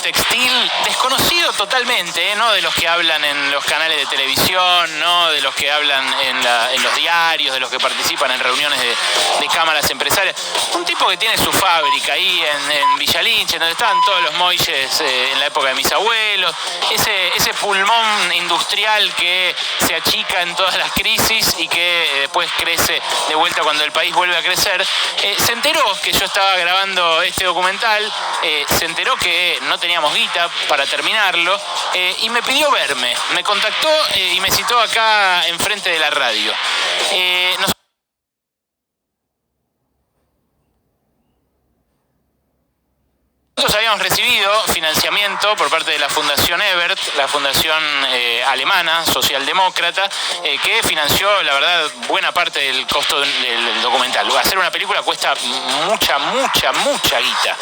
textil desconocido totalmente, no de los que hablan en los canales de televisión, no de los que hablan en los diarios, de los que participan en reuniones de cámaras empresarias. Un tipo que tiene su fábrica ahí en Villalinche, donde estaban todos los moilles en la época de mis abuelos, ese pulmón industrial que se achica en todas las crisis y que después crece de vuelta cuando el país vuelve a crecer. Se enteró que yo estaba grabando este documental, se enteró que no teníamos guita para terminarlo y me pidió verme. Me contactó y me citó acá enfrente de la radio. Nosotros habíamos recibido financiamiento por parte de la Fundación Ebert, la fundación alemana, socialdemócrata, que financió, la verdad, buena parte del costo del documental. Hacer una película cuesta mucha guita.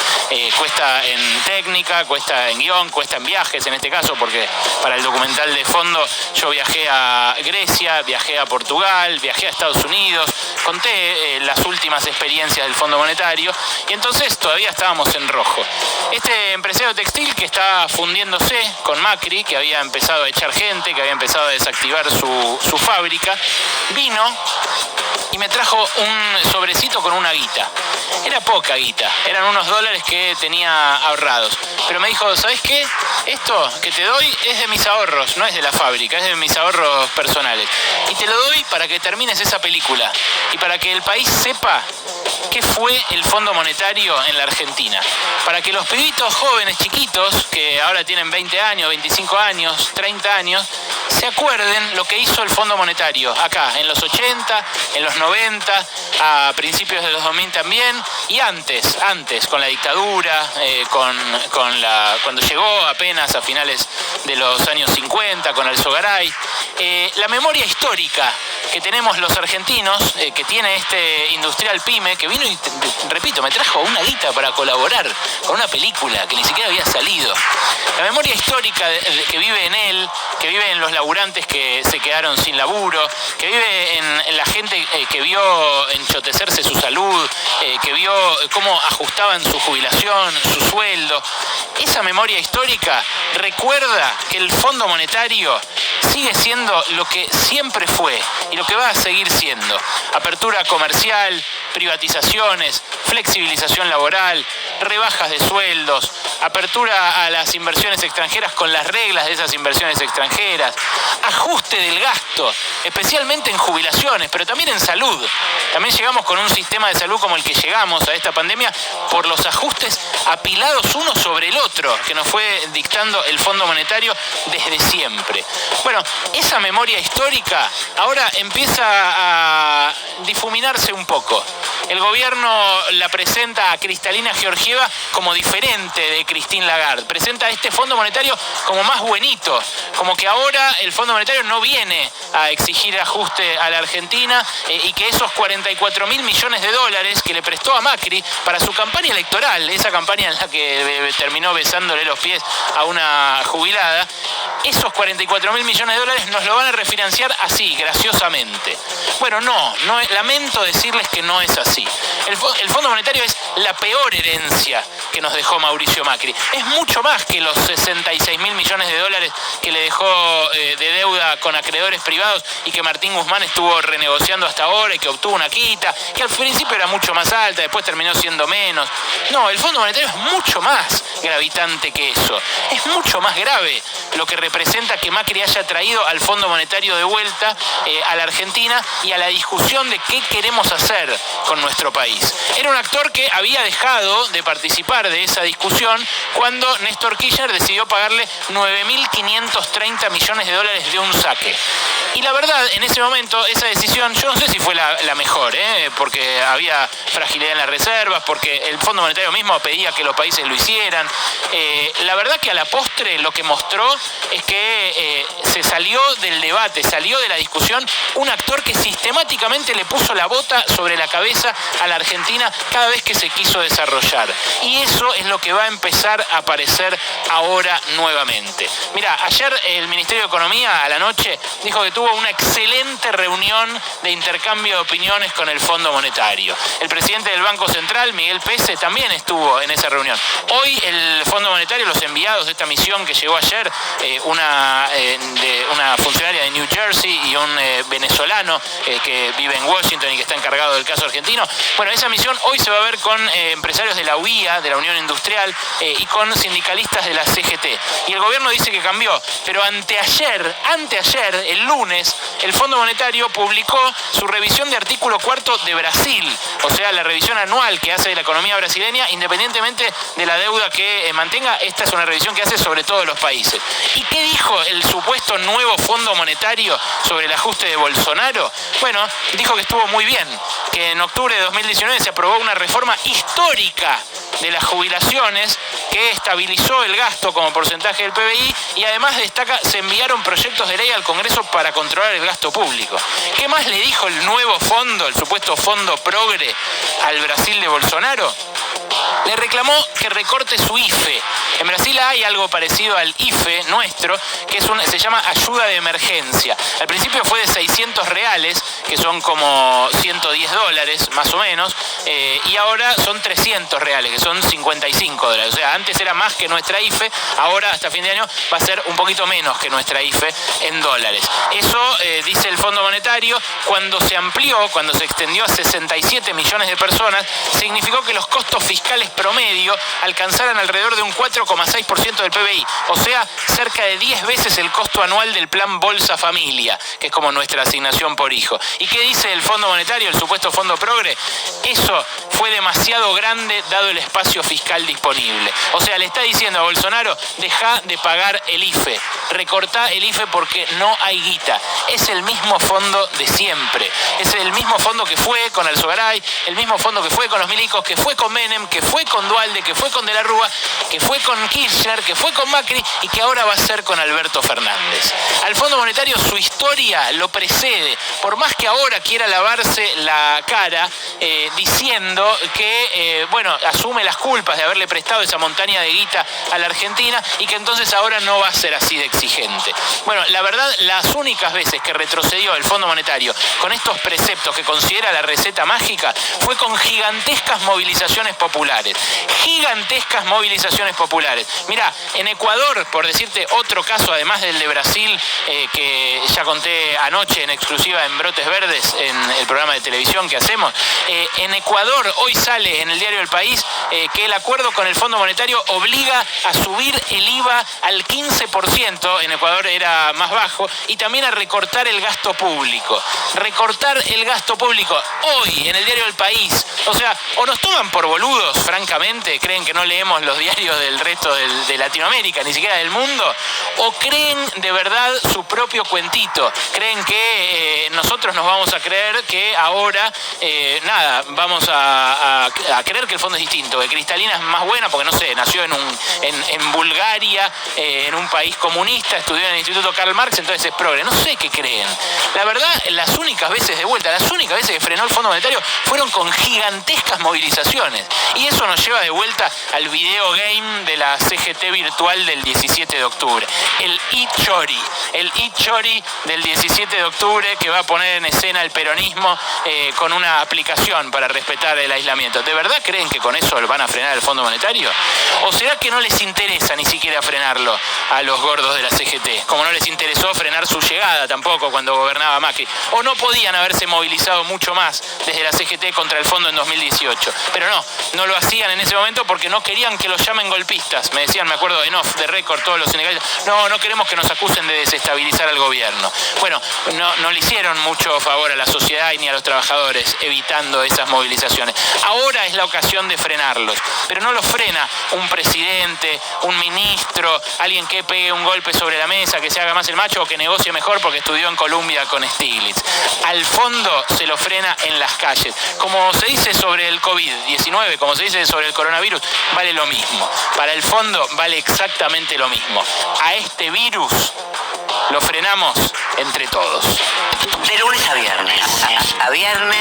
Cuesta en técnica, cuesta en guión, cuesta en viajes, en este caso, porque para el documental de fondo yo viajé a Grecia, viajé a Portugal, viajé a Estados Unidos, conté las últimas experiencias del Fondo Monetario y entonces todavía estábamos en rojo. Este empresario textil que está fundiéndose con Macri, que había empezado a echar gente, que había empezado a desactivar su fábrica, vino y me trajo un sobrecito con una guita. Era poca guita, eran unos dólares que tenía ahorrados. Pero me dijo, ¿sabes qué? Esto que te doy es de mis ahorros, no es de la fábrica, es de mis ahorros personales. Y te lo doy para que termines esa película y para que el país sepa qué fue el Fondo Monetario en la Argentina. Para que los pibitos jóvenes, chiquitos, que ahora tienen 20 años, 25 años, 30 años, se acuerden lo que hizo el Fondo Monetario acá, en los 80, en los 90, a principios de los 2000 también, y antes, con la dictadura, cuando llegó apenas a finales de los años 50, con Alzogaray. La memoria histórica que tenemos los argentinos, que tiene este industrial pyme, que vino y, repito, me trajo una guita para colaborar con una película que ni siquiera había salido. La memoria histórica que vive en él, que vive en los laburantes que se quedaron sin laburo, que vive en la gente que vio enchotecerse su salud, que vio cómo ajustaban su jubilación, su sueldo. Esa memoria histórica recuerda que el Fondo Monetario sigue siendo lo que siempre fue y lo que va a seguir siendo. Apertura comercial, privatizaciones, flexibilización laboral, rebajas de sueldos, apertura a las inversiones extranjeras con las reglas de esas inversiones extranjeras, ajuste del gasto, especialmente en jubilaciones, pero también en salud. También llegamos con un sistema de salud como el que llegamos a esta pandemia por los ajustes apilados uno sobre el otro que nos fue dictando el Fondo Monetario desde siempre. Bueno, esa memoria histórica ahora empieza a difuminarse un poco. El gobierno la presenta a Kristalina Georgieva como diferente de Christine Lagarde. Presenta a este Fondo Monetario como más buenito, como que ahora el Fondo Monetario no viene a exigir ajuste a la Argentina y que esos 44.000 millones de dólares que le prestó a Macri para su campaña electoral, esa campaña en la que terminó besándole los pies a una jubilada, esos 44.000 millones de dólares nos lo van a refinanciar así, graciosamente. Bueno, no, lamento decirles que no es así. El Fondo Monetario es la peor herencia que nos dejó Mauricio Macri. Es mucho más que los 66.000 millones de dólares que le dejó de deuda con acreedores privados y que Martín Guzmán estuvo renegociando hasta ahora y que obtuvo una quita, que al principio era mucho más alta, después terminó siendo menos. No, el Fondo Monetario es mucho más gravitante que eso. Es mucho más grave lo que representa que Macri haya traído al Fondo Monetario de vuelta a la Argentina y a la discusión de qué queremos hacer con nuestro país. Era un actor que había dejado de participar de esa discusión cuando Néstor Kirchner decidió pagarle 9.530 millones de dólares de un saque. Y la verdad, en ese momento, esa decisión, yo no sé si fue la mejor, porque había fragilidad en las reservas, porque el Fondo Monetario mismo pedía que los países lo hicieran. La verdad que a la postre lo que mostró es es que se salió del debate, salió de la discusión un actor que sistemáticamente le puso la bota sobre la cabeza a la Argentina cada vez que se quiso desarrollar. Y eso es lo que va a empezar a aparecer ahora nuevamente. Mira, ayer el Ministerio de Economía a la noche dijo que tuvo una excelente reunión de intercambio de opiniones con el Fondo Monetario. El presidente del Banco Central, Miguel Pese, también estuvo en esa reunión. Hoy el Fondo Monetario, los enviados de esta misión que llegó ayer, una funcionaria de New Jersey y un venezolano que vive en Washington y que está encargado del caso argentino. Bueno, esa misión hoy se va a ver con empresarios de la UIA, de la Unión Industrial, y con sindicalistas de la CGT. Y el gobierno dice que cambió, pero anteayer, el lunes, el Fondo Monetario publicó su revisión de artículo 4 de Brasil, o sea, la revisión anual que hace de la economía brasileña, independientemente de la deuda que mantenga. Esta es una revisión que hace sobre todos los países. ¿Y qué dijo el supuesto nuevo Fondo Monetario sobre el ajuste de Bolsonaro? Bueno, dijo que estuvo muy bien, que en octubre de 2019 se aprobó una reforma histórica de las jubilaciones que estabilizó el gasto como porcentaje del PBI y además destaca, se enviaron proyectos de ley al Congreso para controlar el gasto público. ¿Qué más le dijo el nuevo fondo, el supuesto fondo progre, al Brasil de Bolsonaro? Le reclamó que recorte su IFE. En Brasil hay algo parecido al IFE nuestro, que se llama ayuda de emergencia. Al principio fue de 600 reales, que son como $110 más o menos, y ahora son 300 reales, que son $55. O sea, antes era más que nuestra IFE, ahora hasta fin de año va a ser un poquito menos que nuestra IFE en dólares. Eso, dice el Fondo Monetario, cuando se amplió, cuando se extendió a 67 millones de personas, significó que los costos fiscales promedio alcanzaran alrededor de un 4,6% del PBI, o sea, cerca de 10 veces el costo anual del plan Bolsa Familia, que es como nuestra asignación por hijo. ¿Y qué dice el Fondo Monetario, el supuesto Fondo Progre? Eso fue demasiado grande dado el espacio fiscal disponible. O sea, le está diciendo a Bolsonaro, deja de pagar el IFE, recortá el IFE porque no hay guita. Es el mismo fondo de siempre. Es el mismo fondo que fue con Alzogaray, el mismo fondo que fue con los milicos, que fue con Menem, que fue con Duhalde, que fue con De la Rúa, que fue con Kirchner, que fue con Macri y que ahora va a ser con Alberto Fernández. Al Fondo Monetario su historia lo precede, por más que ahora quiera lavarse la cara diciendo que, asume las culpas de haberle prestado esa montaña de guita a la Argentina y que entonces ahora no va a ser así de exigente. Bueno, la verdad, las únicas veces que retrocedió el Fondo Monetario con estos preceptos que considera la receta mágica fue con gigantescas movilizaciones populares. Gigantescas movilizaciones populares. Mirá, en Ecuador, por decirte otro caso, además del de Brasil, que ya conté anoche en exclusiva en Brotes Verdes, en el programa de televisión que hacemos, en Ecuador hoy sale en el diario El País que el acuerdo con el Fondo Monetario obliga a subir el IVA al 15%, en Ecuador era más bajo, y también a recortar el gasto público. Recortar el gasto público hoy en el diario El País. O sea, o nos toman por boludos, francamente, creen que no leemos los diarios del resto de Latinoamérica, ni siquiera del mundo, o creen de verdad su propio cuentito, creen que nosotros nos vamos a creer que ahora, vamos a creer que el fondo es distinto, que Cristalina es más buena porque, no sé, nació en Bulgaria, en un país comunista, estudió en el Instituto Karl Marx, entonces es progre. No sé qué creen. La verdad, las únicas veces que frenó el Fondo Monetario fueron con gigantescas movilizaciones. Y eso nos lleva de vuelta al video game de la CGT virtual del 17 de octubre. El e-Chori del 17 de octubre que va a poner en escena el peronismo con una aplicación para respetar el aislamiento. ¿De verdad creen que con eso van a frenar el Fondo Monetario? ¿O será que no les interesa ni siquiera frenarlo a los gordos de la CGT? Como no les interesó frenar su llegada tampoco cuando gobernaba Macri. ¿O no podían haberse movilizado mucho más desde la CGT contra el fondo en 2018? Pero no lo hacían en ese momento porque no querían que los llamen golpistas. Me decían, me acuerdo en off, de récord, todos los sindicalistas, no queremos que nos acusen de desestabilizar al gobierno. Bueno, no le hicieron mucho favor a la sociedad y ni a los trabajadores evitando esas movilizaciones. Ahora es la ocasión de frenarlos, pero no los frena un presidente, un ministro, alguien que pegue un golpe sobre la mesa, que se haga más el macho o que negocie mejor porque estudió en Columbia con Stiglitz. Al fondo se lo frena en las calles. Como se dice sobre el COVID-19, como se se dice sobre el coronavirus, vale lo mismo. Para el fondo vale exactamente lo mismo. A este virus lo frenamos entre todos. De lunes a viernes. A viernes.